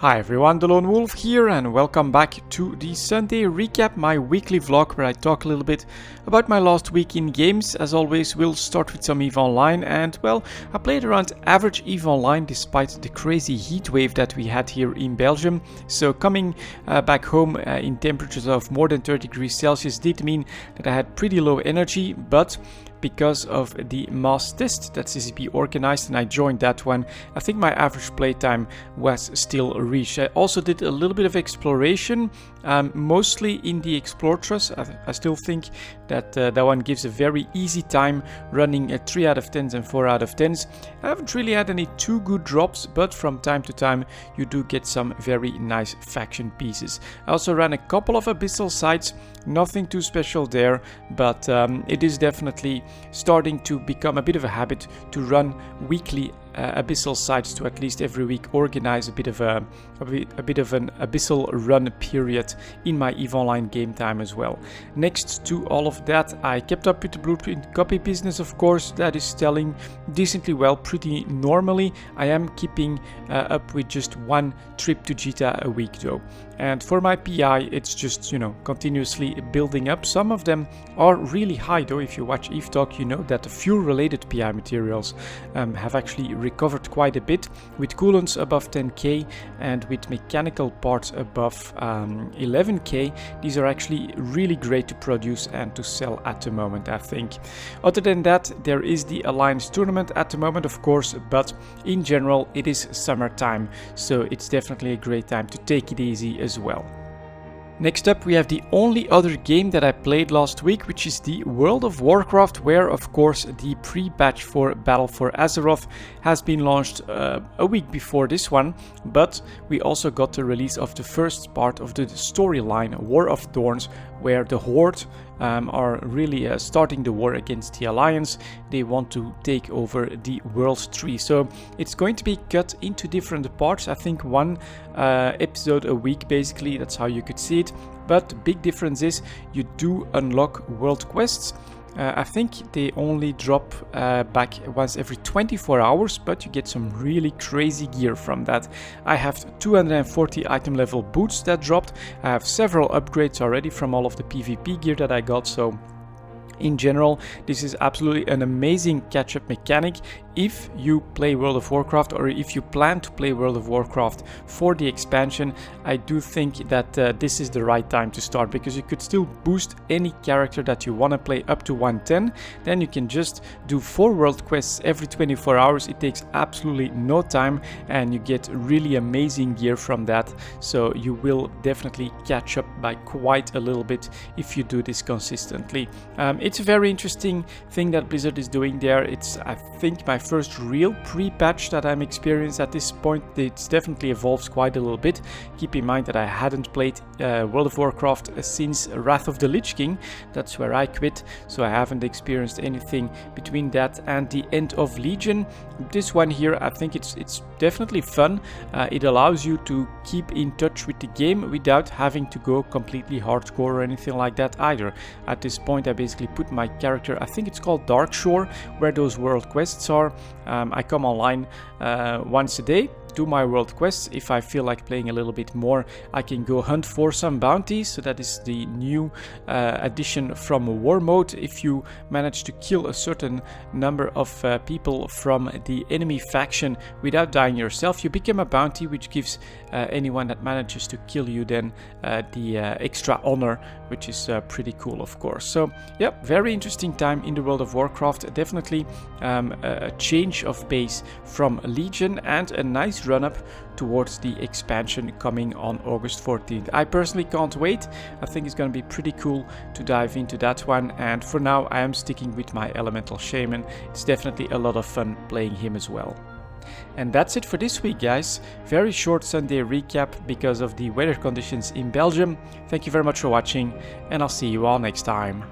Hi everyone, delonewolf here and welcome back to the Sunday recap, my weekly vlog where I talk a little bit about my last week in games. As always, we'll start with some EVE Online and well, I played around average EVE Online despite the crazy heat wave that we had here in Belgium. So coming back home in temperatures of more than 30 degrees Celsius did mean that I had pretty low energy, but because of the mass test that CCP organized and I joined that one, I think my average playtime was still reached. I also did a little bit of exploration, mostly in the Explorers. I still think that that one gives a very easy time running 3 out of 10s and 4 out of 10s. I haven't really had any too good drops, but from time to time you do get some very nice faction pieces. I also ran a couple of abyssal sites, nothing too special there, but it is definitely starting to become a bit of a habit to run weekly abyssal sites, to at least every week organize a bit of an abyssal run period in my EVE Online game time as well. Next to all of that, I kept up with the blueprint copy business, of course. That is selling decently well, pretty normally. I am keeping up with just one trip to Jita a week though. And for my PI, it's just, you know, continuously building up. Some of them are really high though. If you watch EVE Talk, you know that the fuel related PI materials have actually recovered quite a bit, with coolants above 10k and with mechanical parts above 11k. These are actually really great to produce and to sell at the moment, I think. Other than that, there is the Alliance tournament at the moment, of course, but in general it is summertime, so it's definitely a great time to take it easy as well. Next up, we have the only other game that I played last week, which is the World of Warcraft, where of course the pre-patch for Battle for Azeroth has been launched a week before this one, but we also got the release of the first part of the storyline, War of Thorns, where the Horde are really starting the war against the Alliance. They want to take over the World Tree. So it's going to be cut into different parts. I think one episode a week, basically. That's how you could see it. But the big difference is you do unlock world quests. I think they only drop back once every 24 hours, but you get some really crazy gear from that. I have 240 item level boots that dropped. I have several upgrades already from all of the PvP gear that I got, so in general, this is absolutely an amazing catch-up mechanic if you play World of Warcraft, or if you plan to play World of Warcraft for the expansion. I do think that this is the right time to start, because you could still boost any character that you want to play up to 110. Then you can just do 4 world quests every 24 hours. It takes absolutely no time and you get really amazing gear from that. So you will definitely catch up by quite a little bit if you do this consistently. It's a very interesting thing that Blizzard is doing there. It's, I think, my first real pre-patch that I'm experienced at this point. It's definitely evolves quite a little bit. Keep in mind that I hadn't played World of Warcraft since Wrath of the Lich King. That's where I quit, so I haven't experienced anything between that and the end of Legion. This one here, I think it's definitely fun. It allows you to keep in touch with the game without having to go completely hardcore or anything like that either. At this point, I basically put my character, I think it's called Darkshore, where those world quests are. I come online once a day, do my world quests. If I feel like playing a little bit more, I can go hunt for some bounties. So that is the new addition from war mode. If you manage to kill a certain number of people from the enemy faction without dying yourself, you become a bounty, which gives anyone that manages to kill you then the extra honor, which is pretty cool, of course. So yeah, very interesting time in the World of Warcraft. Definitely a change of pace from Legion and a nice run up towards the expansion coming on August 14th. I personally can't wait. I think it's going to be pretty cool to dive into that one, and for now I am sticking with my Elemental Shaman. It's definitely a lot of fun playing him as well. And that's it for this week, guys. Very short Sunday recap because of the weather conditions in Belgium. Thank you very much for watching, and I'll see you all next time.